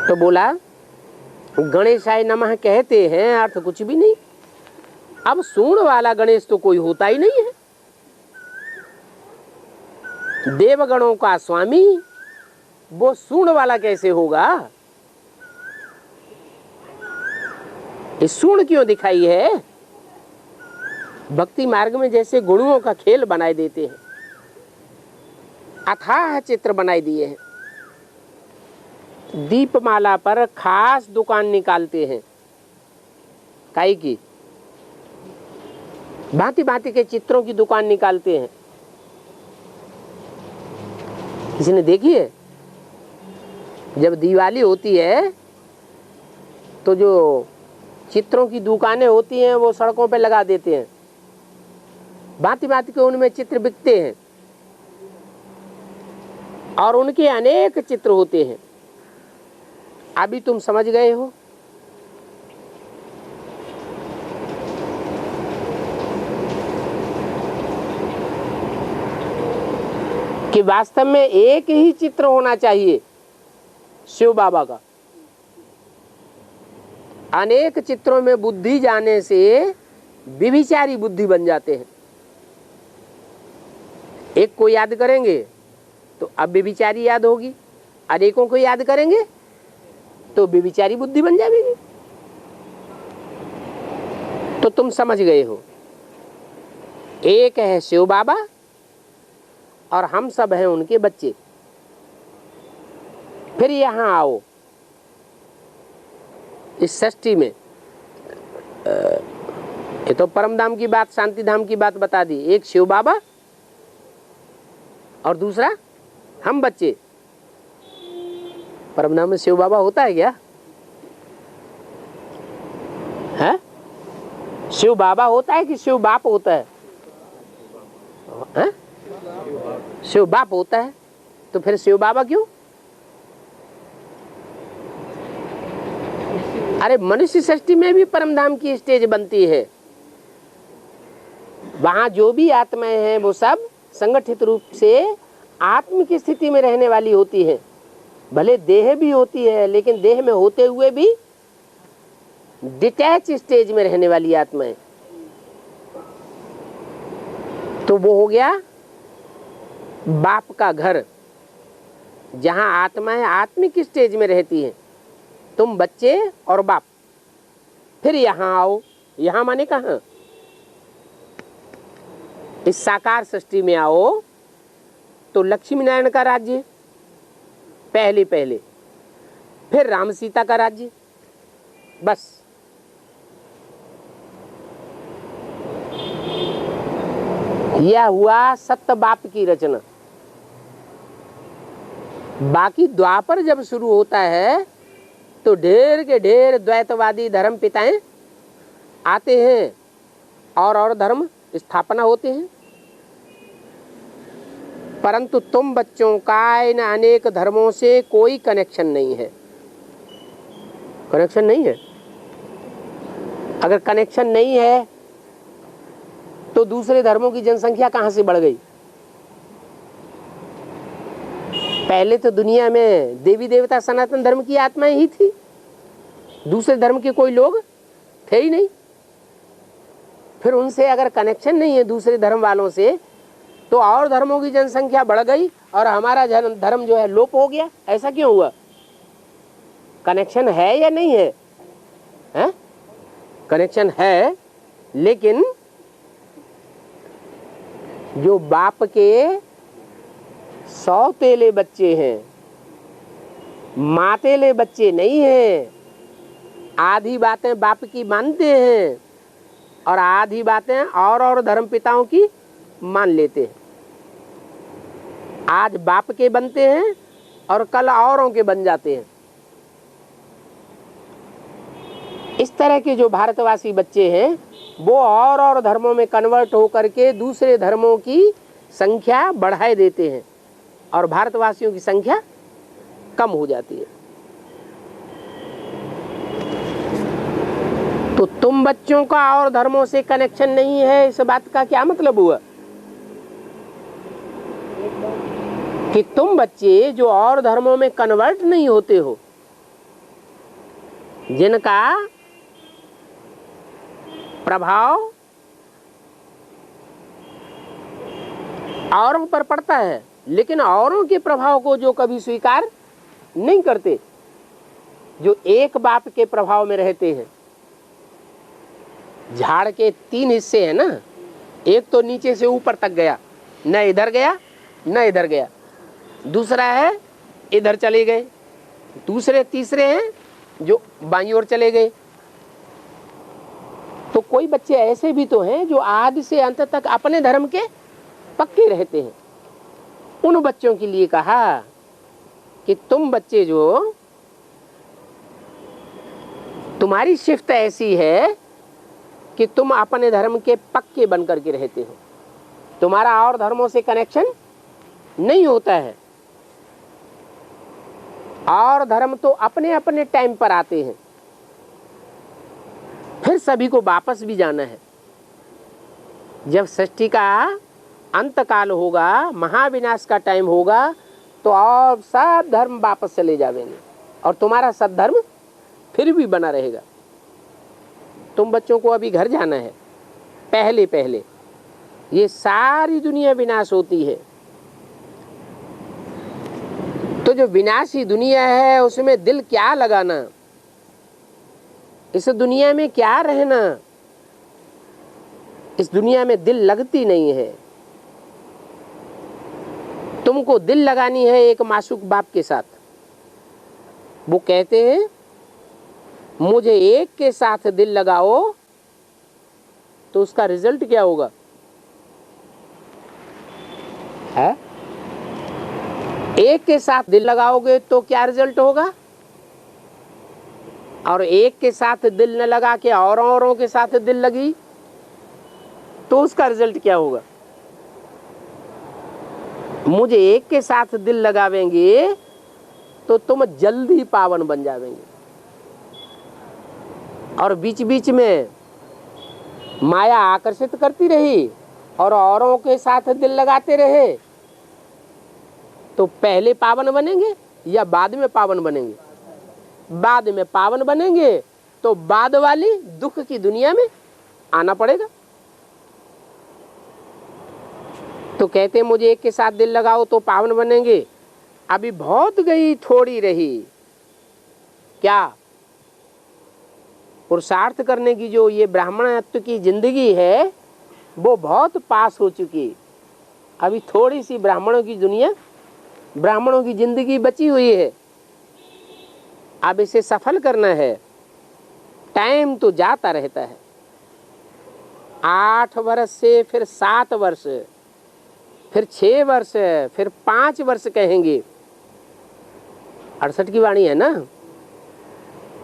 तो बोला गणेशाय नमः कहते हैं, अर्थ कुछ भी नहीं। अब सूंड वाला गणेश तो कोई होता ही नहीं है। देवगणों का स्वामी वो सूंड वाला कैसे होगा? इस सूंड क्यों दिखाई है? भक्ति मार्ग में जैसे गुणों का खेल बनाए देते हैं, अथाह चित्र बनाए दिए हैं। दीपमाला पर खास दुकान निकालते हैं, काई की भांति भांति के चित्रों की दुकान निकालते हैं। किसी ने देखी है? जब दिवाली होती है तो जो चित्रों की दुकानें होती हैं वो सड़कों पे लगा देते हैं, भांति भांति के उनमें चित्र बिकते हैं और उनके अनेक चित्र होते हैं। अभी तुम समझ गए हो कि वास्तव में एक ही चित्र होना चाहिए शिव बाबा का। अनेक चित्रों में बुद्धि जाने से व्यभिचारी बुद्धि बन जाते हैं। एक को याद करेंगे तो अब व्यभिचारी याद होगी, अनेकों को याद करेंगे तो व्यभिचारी बुद्धि बन जाएगी। तो तुम समझ गए हो, एक है शिव बाबा और हम सब हैं उनके बच्चे। फिर यहां आओ इस सृष्टि में। ये तो परम धाम की बात, शांति धाम की बात बता दी। एक शिव बाबा और दूसरा हम बच्चे। परम धाम में शिव बाबा होता है क्या? है? शिव बाबा होता है कि शिव बाप होता है? है? शिव बाप होता है, तो फिर शिव बाबा क्यों? अरे मनुष्य सृष्टि में भी परमधाम की स्टेज बनती है। वहां जो भी आत्माएं हैं वो सब संगठित रूप से आत्म की स्थिति में रहने वाली होती है। भले देह भी होती है, लेकिन देह में होते हुए भी डिटैच स्टेज में रहने वाली आत्माएं। तो वो हो गया बाप का घर, जहां आत्माएं आत्मिक स्टेज में रहती हैं। तुम बच्चे और बाप। फिर यहां आओ। यहां माने कहां? इस साकार सृष्टि में आओ तो लक्ष्मी नारायण का राज्य पहले पहले, फिर राम सीता का राज्य। बस यह हुआ सत्य बाप की रचना। बाकी द्वापर जब शुरू होता है तो ढेर के ढेर द्वैतवादी धर्म पिताएं आते हैं और धर्म स्थापना होते हैं। परंतु तुम बच्चों का इन अनेक धर्मों से कोई कनेक्शन नहीं है। कनेक्शन नहीं है। अगर कनेक्शन नहीं है तो दूसरे धर्मों की जनसंख्या कहां से बढ़ गई? पहले तो दुनिया में देवी देवता सनातन धर्म की आत्माएं ही थी, दूसरे धर्म के कोई लोग थे ही नहीं। फिर उनसे अगर कनेक्शन नहीं है दूसरे धर्म वालों से, तो और धर्मों की जनसंख्या बढ़ गई और हमारा धर्म जो है लोप हो गया। ऐसा क्यों हुआ? कनेक्शन है या नहीं है? हैं? कनेक्शन है, लेकिन जो बाप के सौतेले बच्चे हैं, मातेले बच्चे नहीं हैं। आधी बातें बाप की मानते हैं और आधी बातें और धर्म पिताओं की मान लेते हैं। आज बाप के बनते हैं और कल औरों के बन जाते हैं। इस तरह के जो भारतवासी बच्चे हैं वो और धर्मों में कन्वर्ट होकर के दूसरे धर्मों की संख्या बढ़ाए देते हैं और भारतवासियों की संख्या कम हो जाती है। तो तुम बच्चों का और धर्मों से कनेक्शन नहीं है, इस बात का क्या मतलब हुआ? कि तुम बच्चे जो और धर्मों में कन्वर्ट नहीं होते हो, जिनका प्रभाव औरों पर पड़ता है, लेकिन औरों के प्रभाव को जो कभी स्वीकार नहीं करते, जो एक बाप के प्रभाव में रहते हैं। झाड़ के 3 हिस्से हैं ना, एक तो नीचे से ऊपर तक गया, न इधर गया न इधर गया। दूसरा है इधर चले गए। दूसरे तीसरे हैं जो बाईं ओर चले गए। तो कोई बच्चे ऐसे भी तो हैं जो आदि से अंत तक अपने धर्म के पक्के रहते हैं। उन बच्चों के लिए कहा कि तुम बच्चे जो, तुम्हारी शिफ्ट ऐसी है कि तुम अपने धर्म के पक्के बन करके रहते हो। तुम्हारा और धर्मों से कनेक्शन नहीं होता है। और धर्म तो अपने अपने टाइम पर आते हैं, फिर सभी को वापस भी जाना है। जब सृष्टि का अंत काल होगा, महाविनाश का टाइम होगा, तो और सब धर्म वापस चले जाएंगे और तुम्हारा सद्धर्म फिर भी बना रहेगा। तुम बच्चों को अभी घर जाना है। पहले पहले ये सारी दुनिया विनाश होती है, तो जो विनाशी दुनिया है उसमें दिल क्या लगाना, इस दुनिया में क्या रहना। इस दुनिया में दिल लगती नहीं है। तुमको दिल लगानी है एक मासूक बाप के साथ। वो कहते हैं मुझे एक के साथ दिल लगाओ, तो उसका रिजल्ट क्या होगा? है? एक के साथ दिल लगाओगे तो क्या रिजल्ट होगा? और एक के साथ दिल न लगा के औरों के साथ दिल लगी तो उसका रिजल्ट क्या होगा? मुझे एक के साथ दिल लगावेंगे तो तुम जल्दी पावन बन जावेंगे, और बीच बीच में माया आकर्षित करती रही और औरों के साथ दिल लगाते रहे तो पहले पावन बनेंगे या बाद में पावन बनेंगे? बाद में पावन बनेंगे तो बाद वाली दुख की दुनिया में आना पड़ेगा। तो कहते हैं मुझे एक के साथ दिल लगाओ तो पावन बनेंगे। अभी बहुत गई थोड़ी रही, क्या पुरुषार्थ करने की जो ये ब्राह्मणत्व की जिंदगी है वो बहुत पास हो चुकी। अभी थोड़ी सी ब्राह्मणों की दुनिया, ब्राह्मणों की जिंदगी बची हुई है। अब इसे सफल करना है। टाइम तो जाता रहता है। 8 वर्ष से फिर 7 वर्ष, फिर 6 वर्ष, फिर 5 वर्ष कहेंगे। 68 की वाणी है ना,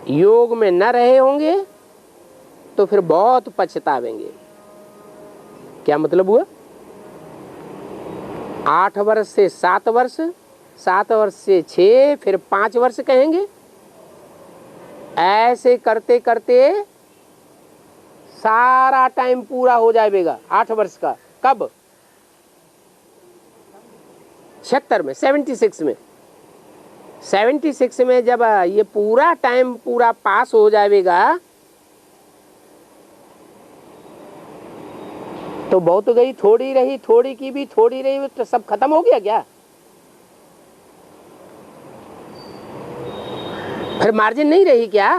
योग में न रहे होंगे तो फिर बहुत पछतावेंगे। क्या मतलब हुआ? 8 वर्ष से 7 वर्ष, 7 वर्ष से 6, फिर 5 वर्ष कहेंगे। ऐसे करते करते सारा टाइम पूरा हो जाएगा 8 वर्ष का। कब? 76 में, 76 में। 76 में जब ये पूरा टाइम पूरा पास हो जाएगा तो बहुत गई थोड़ी रही, थोड़ी की भी थोड़ी रही, तो सब खत्म हो गया क्या? फिर मार्जिन नहीं रही क्या?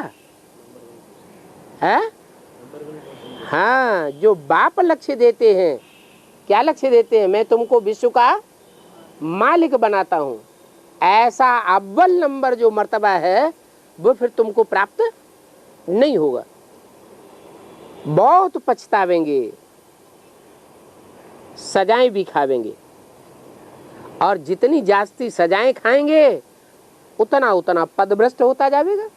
है? हाँ, जो बाप लक्ष्य देते हैं, क्या लक्ष्य देते हैं? मैं तुमको विश्व का मालिक बनाता हूं। ऐसा अव्वल नंबर जो मर्तबा है वो फिर तुमको प्राप्त नहीं होगा। बहुत पछतावेंगे, सजाएं भी खावेंगे, और जितनी जास्ती सजाएं खाएंगे उतना उतना पदभ्रष्ट होता जाएगा।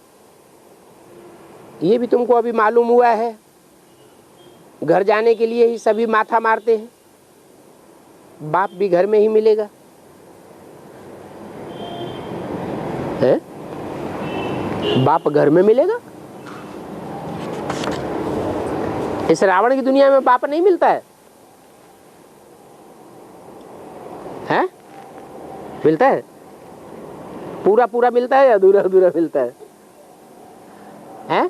ये भी तुमको अभी मालूम हुआ है। घर जाने के लिए ही सभी माथा मारते हैं। बाप भी घर में ही मिलेगा है? बाप घर में मिलेगा। इस रावण की दुनिया में बाप नहीं मिलता है? हैं? मिलता है? पूरा पूरा मिलता है या अधूरा अधूरा मिलता है? हैं?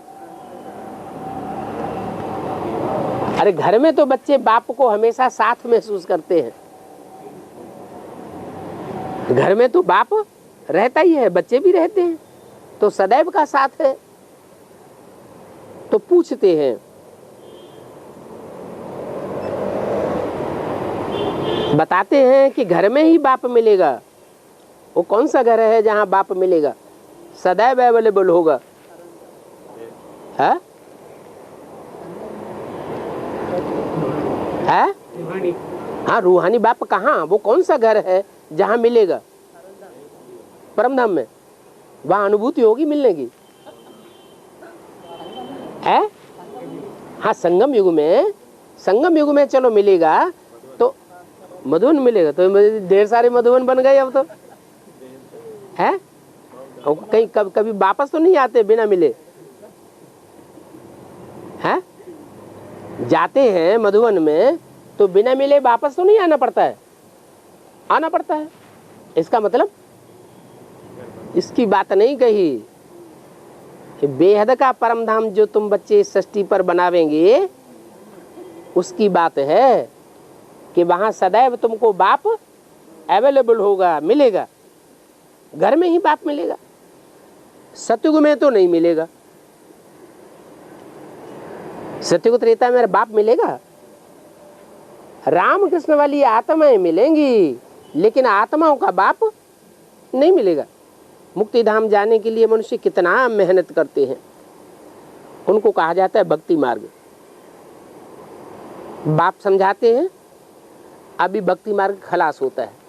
अरे घर में तो बच्चे बाप को हमेशा साथ महसूस करते हैं। घर में तो बाप रहता ही है, बच्चे भी रहते हैं, तो सदैव का साथ है। तो पूछते हैं, बताते हैं कि घर में ही बाप मिलेगा। वो कौन सा घर है जहां बाप मिलेगा? सदैव अवेलेबल होगा। है? है? हाँ, रूहानी बाप कहाँ? वो कौन सा घर है जहां मिलेगा? परमधाम में। वहां अनुभूति होगी मिलने की। है? हाँ, संगम युग में, संगम युग में चलो मिलेगा तो मधुबन मिलेगा। तो ढेर सारे मधुबन बन गए अब तो। है? कहीं कभी वापस तो नहीं आते बिना मिले? हैं? जाते हैं मधुबन में तो बिना मिले वापस तो नहीं आना पड़ता है? आना पड़ता है। इसका मतलब इसकी बात नहीं कही कि बेहद का परम धाम जो तुम बच्चे इस सृष्टि पर बनावेंगे उसकी बात है कि वहां सदैव तुमको बाप अवेलेबल होगा, मिलेगा। घर में ही बाप मिलेगा। सतयुग में तो नहीं मिलेगा। सतयुग त्रेता में बाप मिलेगा। राम कृष्ण वाली आत्माएं मिलेंगी लेकिन आत्माओं का बाप नहीं मिलेगा। मुक्ति धाम जाने के लिए मनुष्य कितना मेहनत करते हैं, उनको कहा जाता है भक्ति मार्ग। बाप समझाते हैं, अभी भक्ति मार्ग खलास होता है,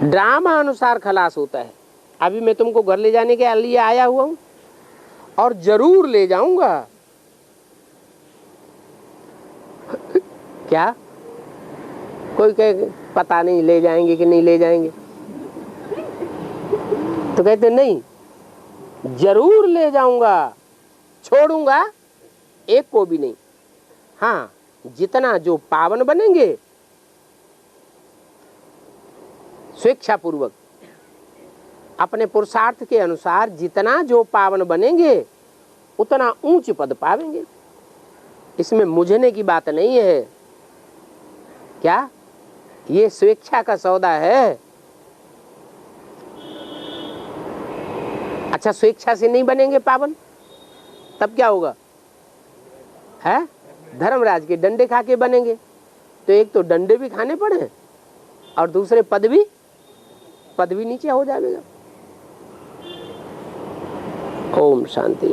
ड्रामा अनुसार खलास होता है। अभी मैं तुमको घर ले जाने के लिए आया हुआ हूं और जरूर ले जाऊंगा। क्या? कोई कहे पता नहीं ले जाएंगे कि नहीं ले जाएंगे, तो कहते नहीं, जरूर ले जाऊंगा, छोड़ूंगा एक को भी नहीं। हाँ, जितना जो पावन बनेंगे स्वेच्छा पूर्वक अपने पुरुषार्थ के अनुसार जितना जो पावन बनेंगे उतना ऊंच पद पावेंगे। इसमें मुझने की बात नहीं है। क्या ये स्वेच्छा का सौदा है? अच्छा, स्वेच्छा से नहीं बनेंगे पावन, तब क्या होगा? है धर्मराज के डंडे खा के बनेंगे। तो एक तो डंडे भी खाने पड़े और दूसरे पद भी नीचे हो जाएगा। ओम शांति।